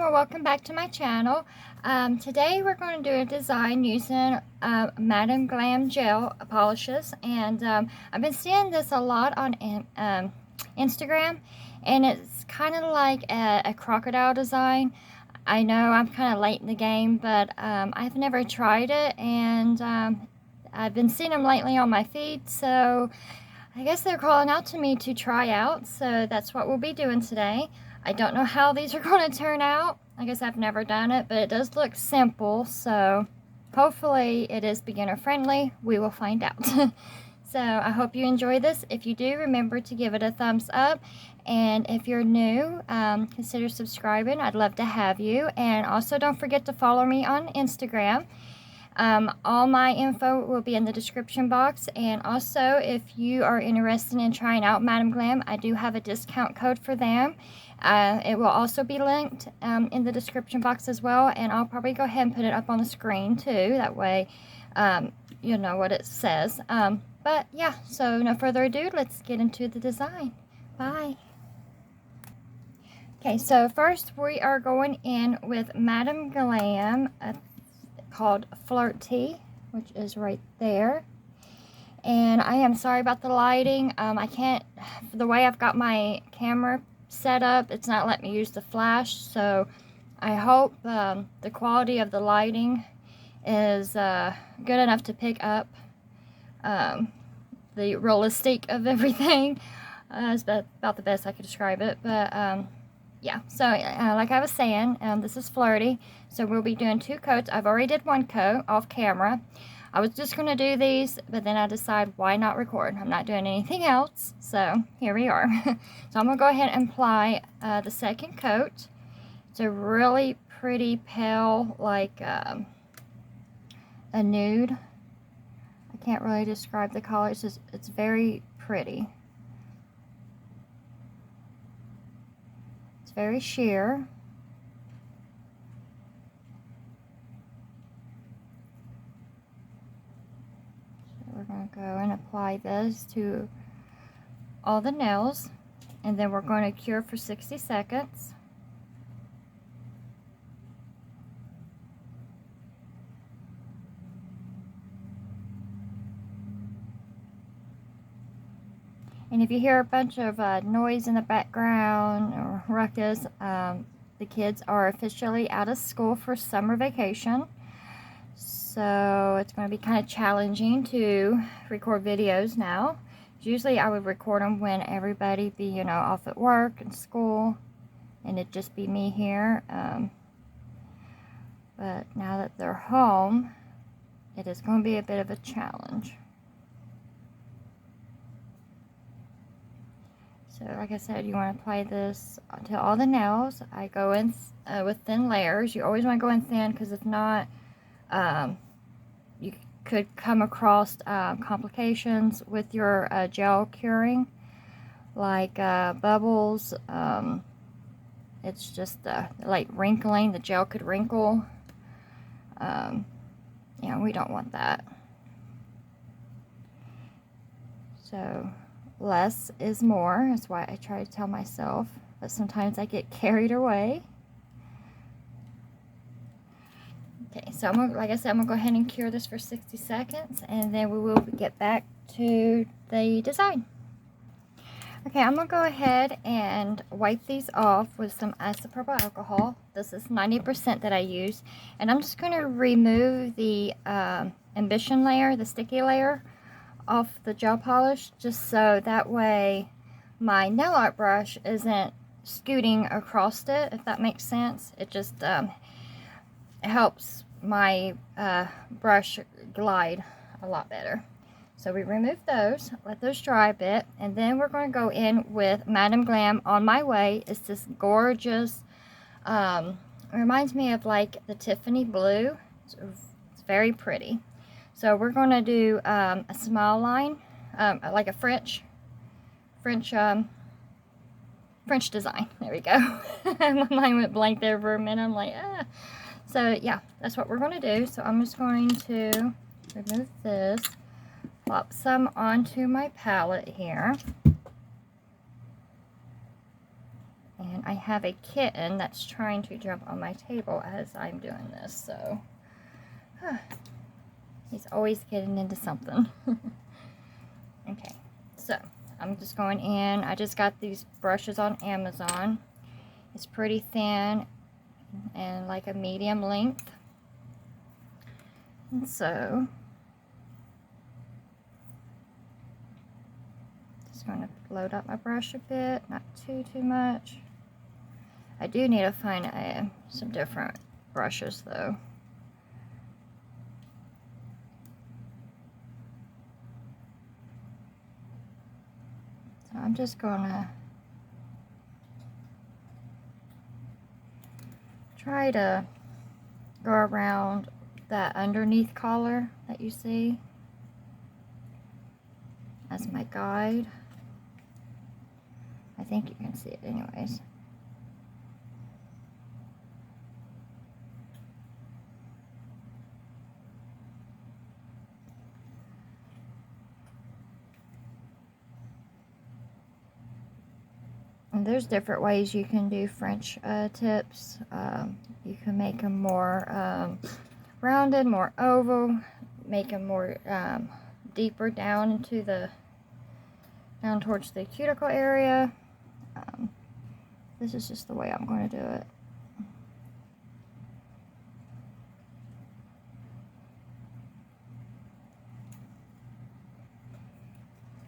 Welcome back to my channel. Today we're going to do a design using Madam Glam Gel Polishes, and I've been seeing this a lot on Instagram, and it's kind of like a crocodile design. I know I'm kind of late in the game, but I've never tried it, and I've been seeing them lately on my feed, so I guess they're calling out to me to try out, so that's what we'll be doing today. I don't know how these are going to turn out. I guess I've never done it, but it does look simple, so hopefully it is beginner friendly. We will find out. So I hope you enjoy this. If you do, remember to give it a thumbs up, and if you're new, consider subscribing. I'd love to have you, and also don't forget to follow me on Instagram. All my info will be in the description box, and also if you are interested in trying out Madam Glam, I do have a discount code for them. It will also be linked in the description box as well, and I'll probably go ahead and put it up on the screen too, that way you know what it says. But yeah, so no further ado, let's get into the design. Bye. Okay, so first we are going in with Madam Glam called Flirty, which is right there. And I am sorry about the lighting. I can't, the way I've got my camera set up, it's not letting me use the flash, so I hope the quality of the lighting is good enough to pick up the realistic of everything. It's about the best I could describe it, but yeah, so like I was saying, this is Flirty, so we'll be doing 2 coats. I've already did 1 coat off camera. I was just going to do these, but then I decided why not record. I'm not doing anything else, so here we are. So I'm going to go ahead and apply the second coat. It's a really pretty pale, like a nude. I can't really describe the color. It's very pretty. It's very sheer. We're going to go and apply this to all the nails, and then we're going to cure for 60 seconds. And if you hear a bunch of noise in the background or ruckus, the kids are officially out of school for summer vacation. So it's going to be kind of challenging to record videos now. Usually I would record them when everybody be, you know, off at work and school, and it'd just be me here. But now that they're home, it is going to be a bit of a challenge. So like I said, you want to apply this to all the nails. I go in with thin layers. You always want to go in thin, because if not, you could come across complications with your gel curing, like bubbles. It's just like wrinkling. The gel could wrinkle. Yeah, we don't want that. So less is more. That's why I try to tell myself, but sometimes I get carried away. Okay, so like I said, I'm going to go ahead and cure this for 60 seconds, and then we will get back to the design. Okay, I'm going to go ahead and wipe these off with some isopropyl alcohol. This is 90% that I use, and I'm just going to remove the ambition layer, the sticky layer, off the gel polish, just so that way my nail art brush isn't scooting across it, if that makes sense. It just it helps my brush glide a lot better. So we remove those, let those dry a bit, and then we're going to go in with Madam Glam On My Way. It's this gorgeous, it reminds me of like the Tiffany blue. It's very pretty. So we're going to do a smile line, like a French design. There we go. My mind went blank there for a minute. I'm like, ah. So yeah, that's what we're going to do. So I'm just going to remove this, plop some onto my palette here. And I have a kitten that's trying to jump on my table as I'm doing this, so he's always getting into something. Okay, so I'm just going in. I just got these brushes on Amazon. It's pretty thin and like a medium length. And so just going to load up my brush a bit, not too much. I do need to find some different brushes though. So I'm just gonna try to go around that underneath collar that you see as my guide. I think you can see it anyways. And there's different ways you can do French tips. You can make them more rounded, more oval, make them more deeper down into down towards the cuticle area. This is just the way I'm going to do it.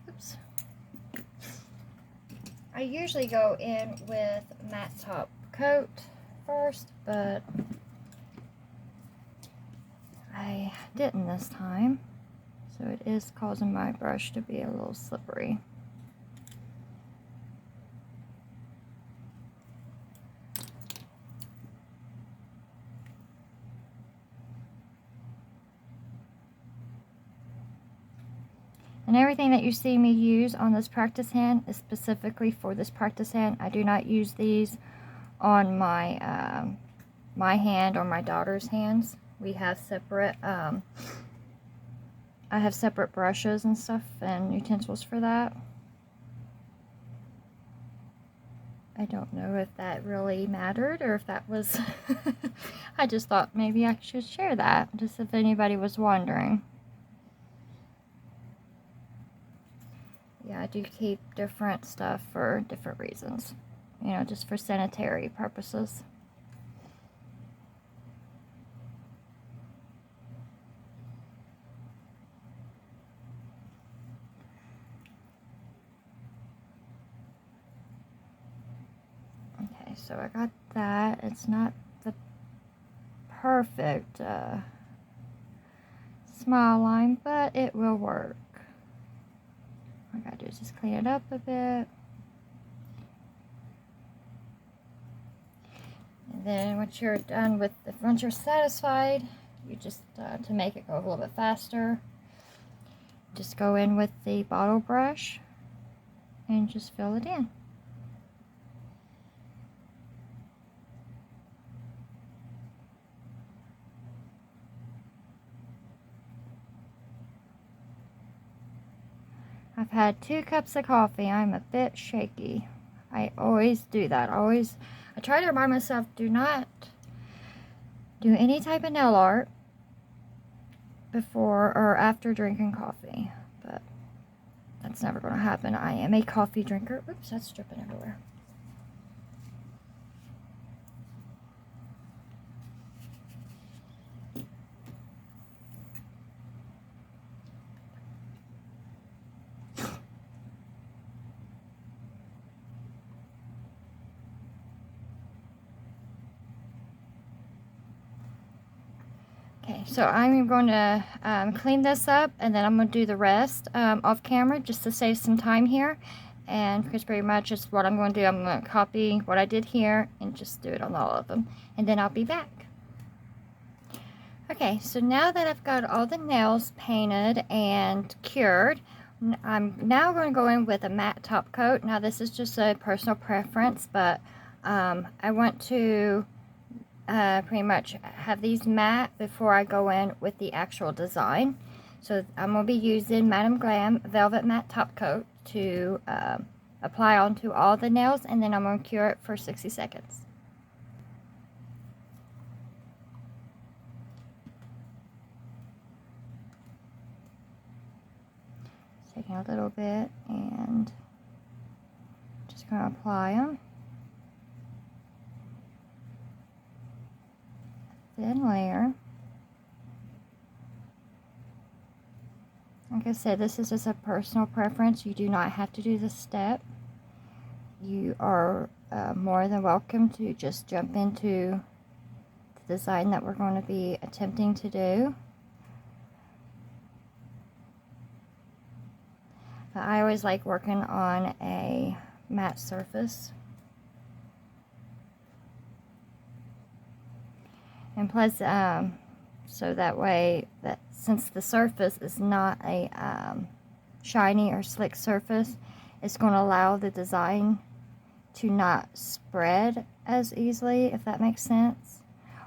Oops. I usually go in with matte top coat first, but I didn't this time, so it is causing my brush to be a little slippery. And everything that you see me use on this practice hand is specifically for this practice hand. I do not use these on my my hand or my daughter's hands. We have separate, I have separate brushes and stuff and utensils for that. I don't know if that really mattered or if that was, I just thought maybe I should share that, just if anybody was wondering. Yeah, I do keep different stuff for different reasons, you know, just for sanitary purposes. Okay, so I got that. It's not the perfect smile line, but it will work. All I gotta do is just clean it up a bit. And then once you're done with, once you're satisfied, you just, to make it go a little bit faster, just go in with the bottle brush and just fill it in. I've had 2 cups of coffee. I'm a bit shaky. I always do that. I try to remind myself, do not do any type of nail art before or after drinking coffee. But that's never going to happen. I am a coffee drinker. Oops, that's dripping everywhere. Okay, so I'm going to clean this up, and then I'm going to do the rest off camera just to save some time here. And because pretty much is what I'm going to do. I'm going to copy what I did here and just do it on all of them. And then I'll be back. Okay, so now that I've got all the nails painted and cured, I'm now going to go in with a matte top coat. Now this is just a personal preference, but I want to pretty much have these matte before I go in with the actual design. So I'm going to be using Madam Glam Velvet Matte Top Coat to apply onto all the nails, and then I'm going to cure it for 60 seconds. Taking a little bit and just going to apply them. Thin layer. Like I said, this is just a personal preference. You do not have to do this step. You are more than welcome to just jump into the design that we're going to be attempting to do. But I always like working on a matte surface. And plus, so that way, that since the surface is not a shiny or slick surface, it's going to allow the design to not spread as easily, if that makes sense.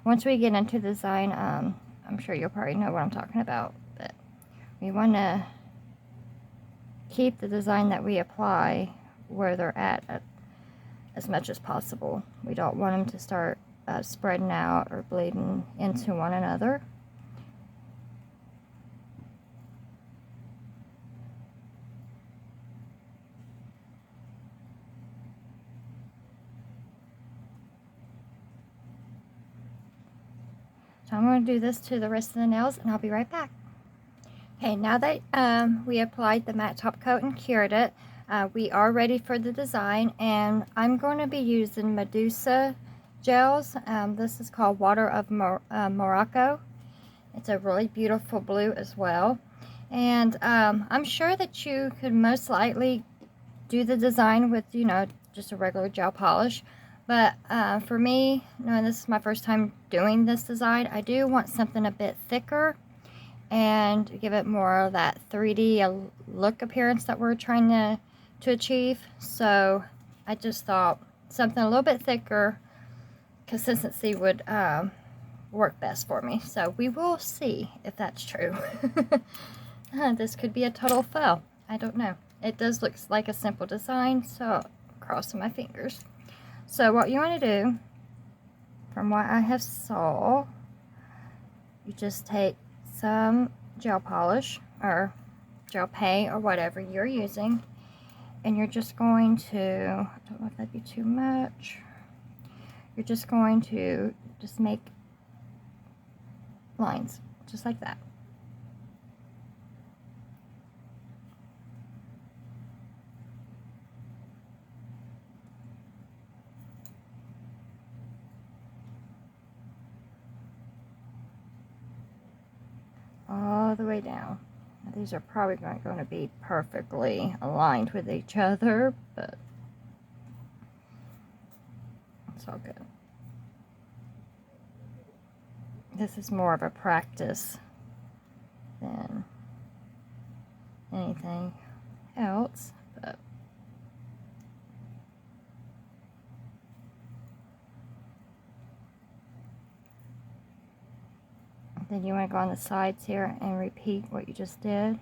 Once we get into the design, I'm sure you'll probably know what I'm talking about, but we want to keep the design that we apply where they're at as much as possible. We don't want them to start spreading out or bleeding into one another. So I'm going to do this to the rest of the nails, and I'll be right back. Okay, now that we applied the matte top coat and cured it, we are ready for the design, and I'm going to be using Medusa gels. This is called Water of Morocco. It's a really beautiful blue as well, and I'm sure that you could most likely do the design with, you know, just a regular gel polish. But for me, knowing this is my first time doing this design, I do want something a bit thicker and give it more of that 3D look appearance that we're trying to achieve. So I just thought something a little bit thicker consistency would work best for me. So we will see if that's true. This could be a total fail. I don't know. It does look like a simple design, so I'm crossing my fingers. So what you want to do, from what I have saw, you just take some gel polish or gel paint or whatever you're using, and you're just going to, I don't know if that'd be too much, you're just going to just make lines just like that. All the way down. Now, these are probably not going to be perfectly aligned with each other, but it's all good. This is more of a practice than anything else, but then you want to go on the sides here and repeat what you just did.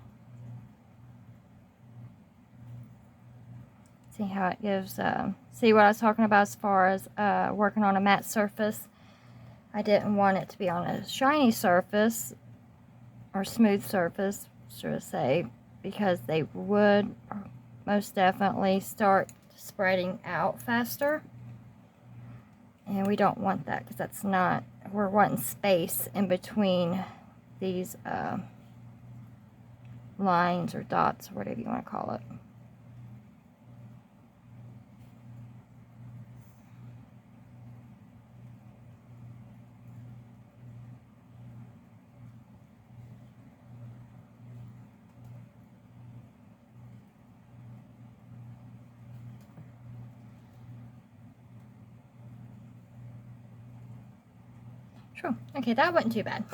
See how it gives, see what I was talking about as far as working on a matte surface. I didn't want it to be on a shiny surface or smooth surface, should I say, because they would most definitely start spreading out faster. And we don't want that, because that's not, we're wanting space in between these lines or dots or whatever you want to call it. Sure. Okay, that wasn't too bad.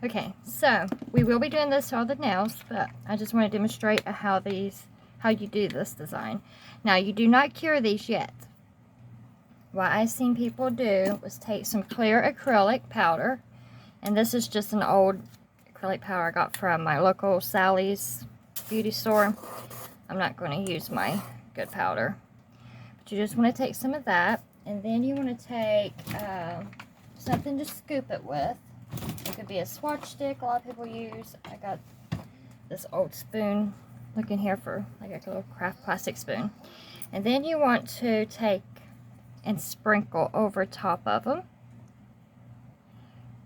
Okay, so we will be doing this to all the nails, but I just want to demonstrate how you do this design. Now, you do not cure these yet. What I've seen people do was take some clear acrylic powder, and this is just an old acrylic powder I got from my local Sally's beauty store. I'm not going to use my good powder. But you just want to take some of that, and then you want to take something to scoop it with. It could be a swatch stick, a lot of people use. I got this old spoon looking here for like a little craft plastic spoon. And then you want to take and sprinkle over top of them.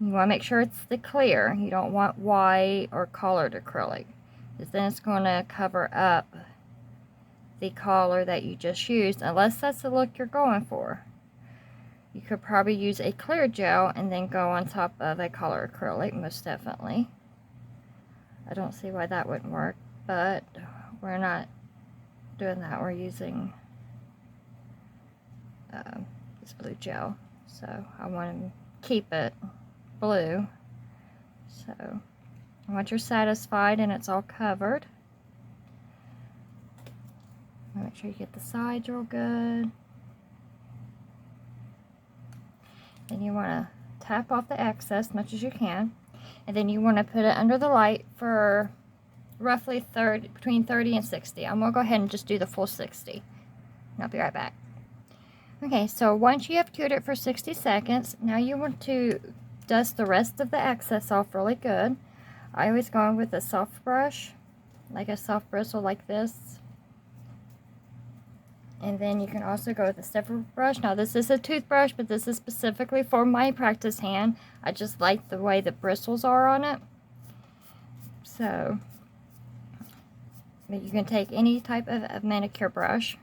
You want to make sure it's the clear. You don't want white or colored acrylic, because then it's going to cover up the color that you just used, unless that's the look you're going for. You could probably use a clear gel and then go on top of a color acrylic, most definitely. I don't see why that wouldn't work, but we're not doing that. We're using this blue gel, so I want to keep it blue. So once you're satisfied and it's all covered, make sure you get the sides real good. Then you want to tap off the excess as much as you can, and then you want to put it under the light for roughly between 30 and 60. I'm going to go ahead and just do the full 60, and I'll be right back. Okay, so once you have cured it for 60 seconds, now you want to dust the rest of the excess off really good. I always go in with a soft brush, like a soft bristle like this. And then you can also go with a stiffer brush. Now this is a toothbrush, but this is specifically for my practice hand. I just like the way the bristles are on it. So, but you can take any type of manicure brush.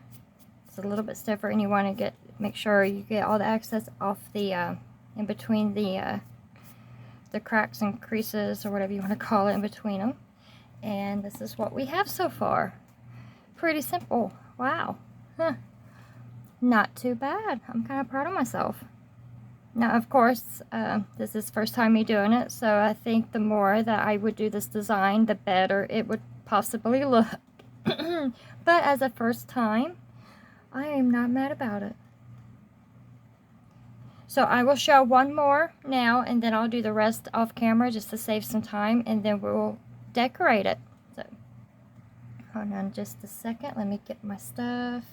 It's a little bit stiffer, and you want to make sure you get all the excess off the in between the cracks and creases, or whatever you want to call it, in between them. And this is what we have so far. Pretty simple. Wow. Huh. Not too bad. I'm kind of proud of myself. Now, of course, this is first time me doing it, so I think the more that I would do this design, the better it would possibly look. But as a first time, I am not mad about it. So I will show one more now, and then I'll do the rest off camera just to save some time, and then we'll decorate it. So hold on just a second. Let me get my stuff.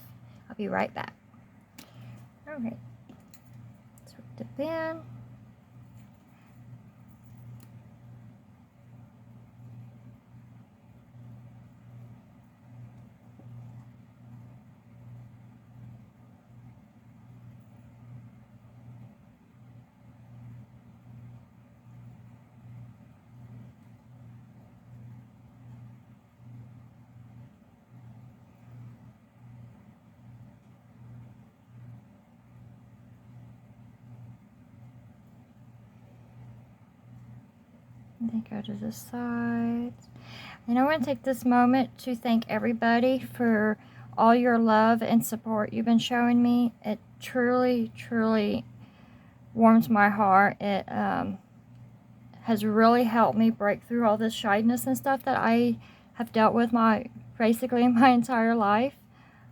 I'll be right back. Alright, so dip in. And then go to the sides. And I want to take this moment to thank everybody for all your love and support you've been showing me. It truly, truly warms my heart. It has really helped me break through all this shyness and stuff that I have dealt with basically my entire life.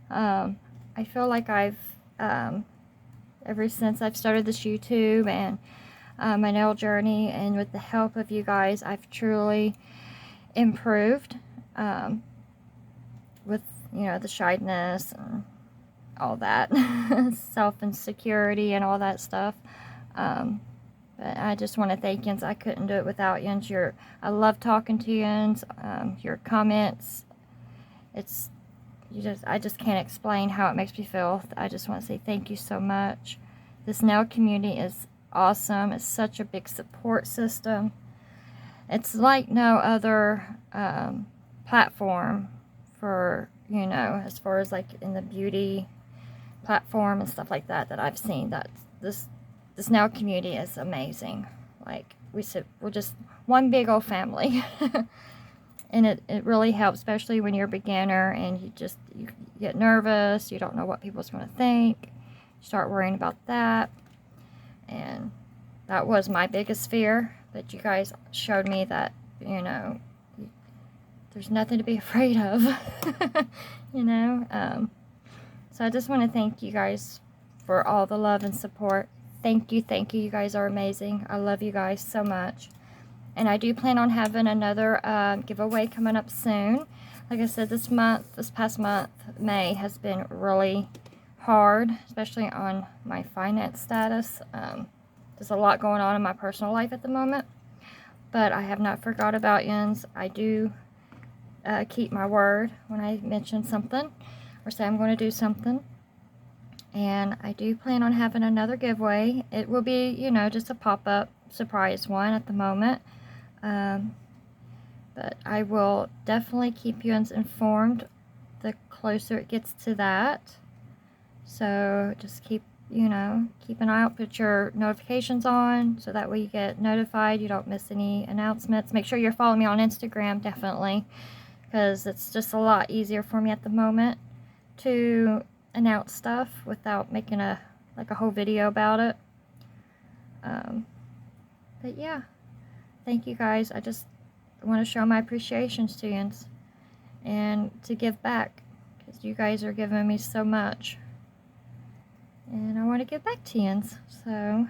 I feel like I've, ever since I've started this YouTube and my nail journey, and with the help of you guys, I've truly improved with, the shyness and all that self-insecurity and all that stuff. But I just want to thank yous. I couldn't do it without yous. I love talking to yous. Your comments, I just can't explain how it makes me feel. I just want to say thank you so much. This nail community is awesome. It's such a big support system. It's like no other platform for, as far as like in the beauty platform and stuff like that I've seen. That this nail community is amazing. Like we're just one big old family. And it really helps, especially when you're a beginner and you get nervous, you don't know what people's going to think, you start worrying about that. And that was my biggest fear, but you guys showed me that, there's nothing to be afraid of. So I just want to thank you guys for all the love and support. Thank you. You guys are amazing. I love you guys so much. And I do plan on having another giveaway coming up soon. like I said, this past month, May, has been really hard, especially on my finance status. There's a lot going on in my personal life at the moment, but I have not forgot about yins. I do keep my word when I mention something or say I'm going to do something. And I do plan on having another giveaway. It will be, you know, just a pop-up surprise one at the moment. But I will definitely keep you informed the closer it gets to that. So just keep, you know, keep an eye out, put your notifications on so that way you get notified, you don't miss any announcements. Make sure you're following me on Instagram, definitely, because it's just a lot easier for me at the moment to announce stuff without making a whole video about it. But yeah, thank you guys. I just want to show my appreciations to you and to give back, because you guys are giving me so much and I want to give back to you. So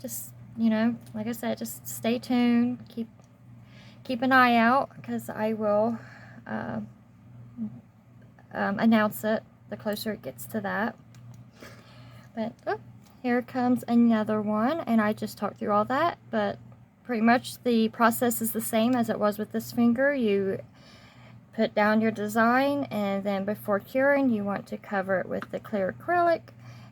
just, you know, like I said, just stay tuned, keep an eye out, because I will announce it the closer it gets to that. But oh, here comes another one, and I just talked through all that, but pretty much the process is the same as it was with this finger. You put down your design, and then before curing you want to cover it with the clear acrylic,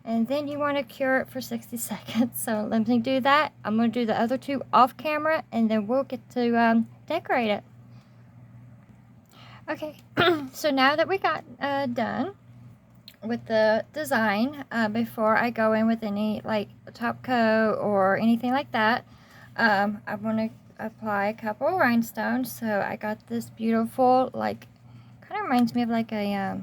and then you want to cure it for 60 seconds. So let me do that. I'm going to do the other two off camera, and then we'll get to decorate it. Okay, so now that we got done with the design, before I go in with any like top coat or anything like that, I want to apply a couple rhinestones. So I got this beautiful, like, kind of reminds me of like a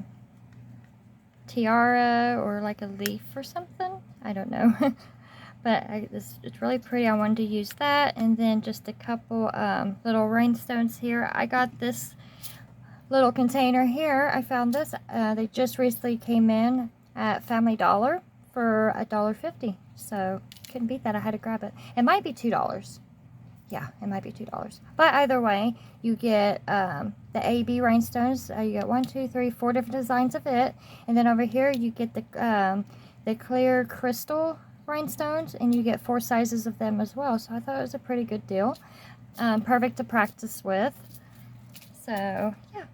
tiara or like a leaf or something, I don't know. But it's really pretty. I wanted to use that, and then just a couple little rhinestones here. I got this little container here. I found this. They just recently came in at Family Dollar for $1.50. So couldn't beat that. I had to grab it. It might be $2. Yeah, it might be $2. But either way, you get the AB rhinestones. You get 1, 2, 3, 4 different designs of it. And then over here you get the clear crystal rhinestones, and you get 4 sizes of them as well. So I thought it was a pretty good deal. Perfect to practice with. So yeah.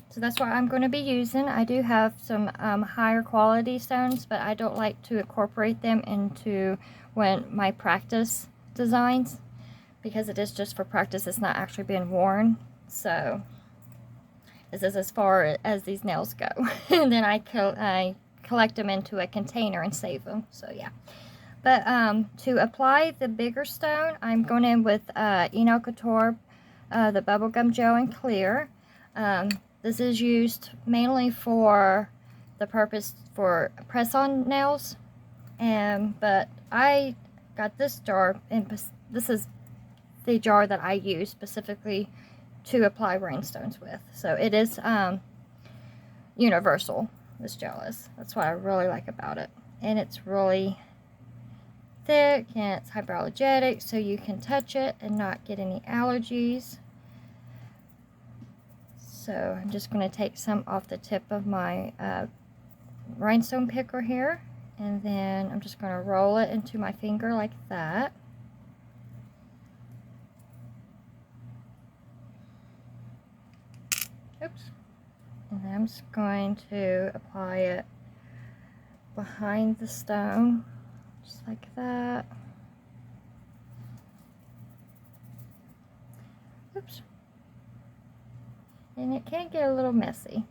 So that's what I'm going to be using. I do have some higher quality stones, but I don't like to incorporate them into my practice designs, because it is just for practice. It's not actually being worn. So this is as far as these nails go. And then I collect them into a container and save them. So yeah. But to apply the bigger stone, I'm going in with Eno Couture, the bubblegum gel in clear. This is used mainly for the purpose for press-on nails, but I got this jar, and this is the jar that I use specifically to apply rhinestones with. So it is universal, this gel is. That's what I really like about it. And it's really thick, and it's hypoallergenic, so you can touch it and not get any allergies. So I'm just going to take some off the tip of my rhinestone picker here, and then I'm just going to roll it into my finger like that. Oops. And then I'm just going to apply it behind the stone, just like that. Oops. And it can get a little messy.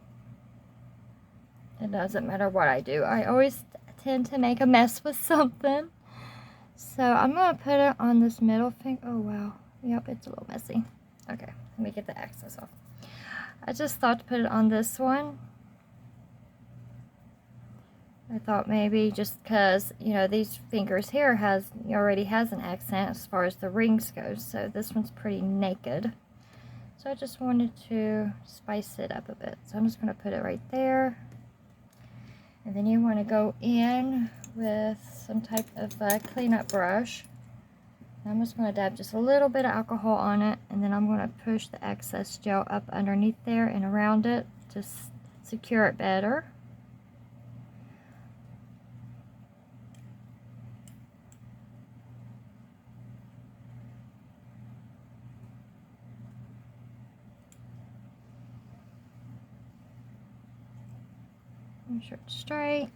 It doesn't matter what I do. I always tend to make a mess with something. So I'm going to put it on this middle finger. Oh wow. Yep, it's a little messy. Okay, let me get the excess off. I just thought to put it on this one. I thought maybe just because, you know, these fingers here already has an accent as far as the rings go. So this one's pretty naked. So I just wanted to spice it up a bit. So I'm just going to put it right there. And then you want to go in with some type of cleanup brush. I'm just going to dab just a little bit of alcohol on it, and then I'm going to push the excess gel up underneath there and around it to secure it better. Make sure it's straight.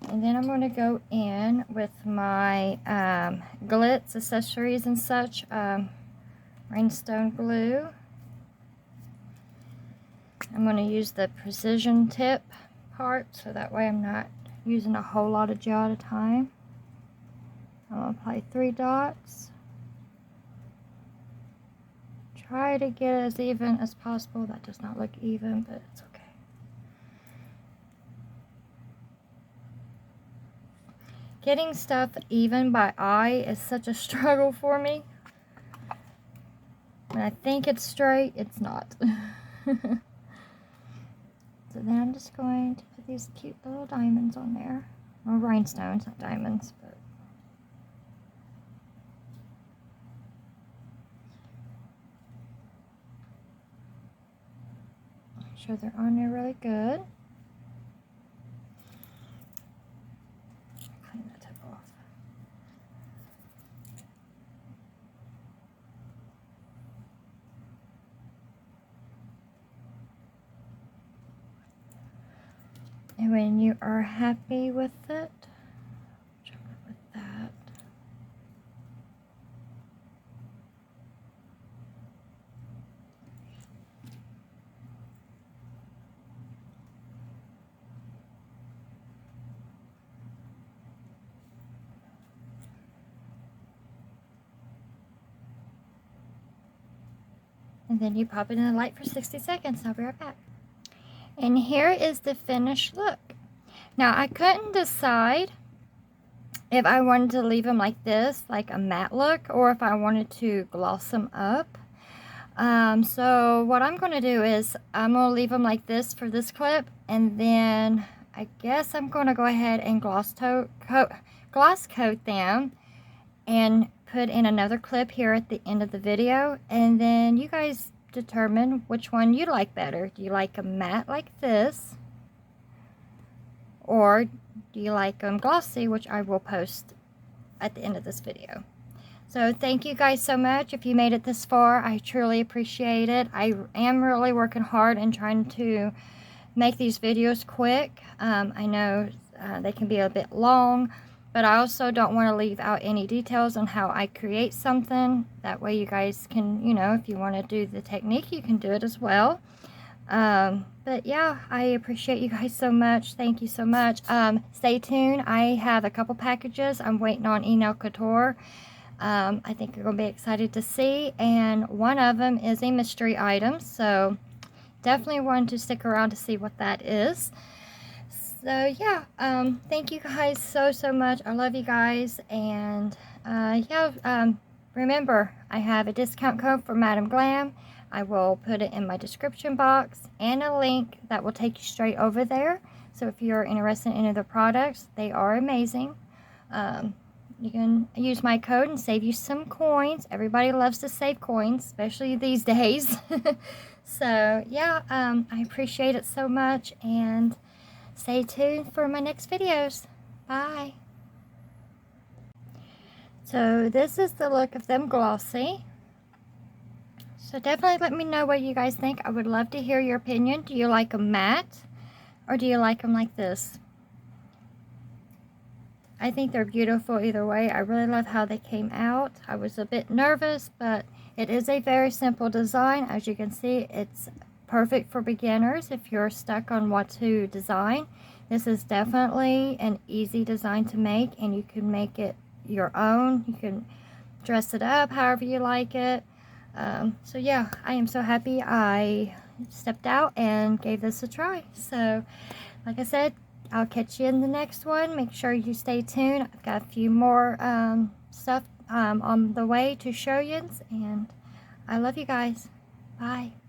And then I'm going to go in with my glitz accessories and such, rhinestone glue. I'm going to use the precision tip part, so that way I'm not using a whole lot of gel at a time. I'm going to apply 3 dots. Try to get as even as possible. That does not look even, but it's okay. Getting stuff even by eye is such a struggle for me. When I think it's straight, it's not. So then I'm just going to put these cute little diamonds on there. Or rhinestones, not diamonds, but make sure they're on there really good. Clean the tip off. And when you are happy with it, jump with that. And then you pop it in the light for 60 seconds. I'll be right back. And here is the finished look. Now, I couldn't decide if I wanted to leave them like this, like a matte look, or if I wanted to gloss them up. So what I'm going to do is I'm going to leave them like this for this clip, and then I guess I'm going to go ahead and gloss coat them and put in another clip here at the end of the video, and then you guys determine which one you like better. Do you like a matte like this, or do you like them glossy, which I will post at the end of this video. So thank you guys so much. If you made it this far, I truly appreciate it. I am really working hard and trying to make these videos quick. I know they can be a bit long, but I also don't want to leave out any details on how I create something. That way you guys can, you know, if you want to do the technique, you can do it as well. But yeah, I appreciate you guys so much. Thank you so much. Stay tuned. I have a couple packages I'm waiting on Email Couture. I think you're going to be excited to see, and one of them is a mystery item, so definitely want to stick around to see what that is. So yeah, thank you guys so much. I love you guys, and yeah, remember, I have a discount code for Madam Glam. I will put it in my description box and a link that will take you straight over there. So if you're interested in any of the products, they are amazing. You can use my code and save you some coins. Everybody loves to save coins, especially these days. So yeah, I appreciate it so much, and stay tuned for my next videos. Bye. So this is the look of them glossy. So definitely let me know what you guys think. I would love to hear your opinion. Do you like them matte, or do you like them like this? I think they're beautiful either way. I really love how they came out. I was a bit nervous, but it is a very simple design. As you can see, it's perfect for beginners if you're stuck on what to design. This is definitely an easy design to make, and you can make it your own. You can dress it up however you like it. So yeah, I am so happy I stepped out and gave this a try. So like I said, I'll catch you in the next one. Make sure you stay tuned. I've got a few more stuff on the way to show you, and I love you guys. Bye.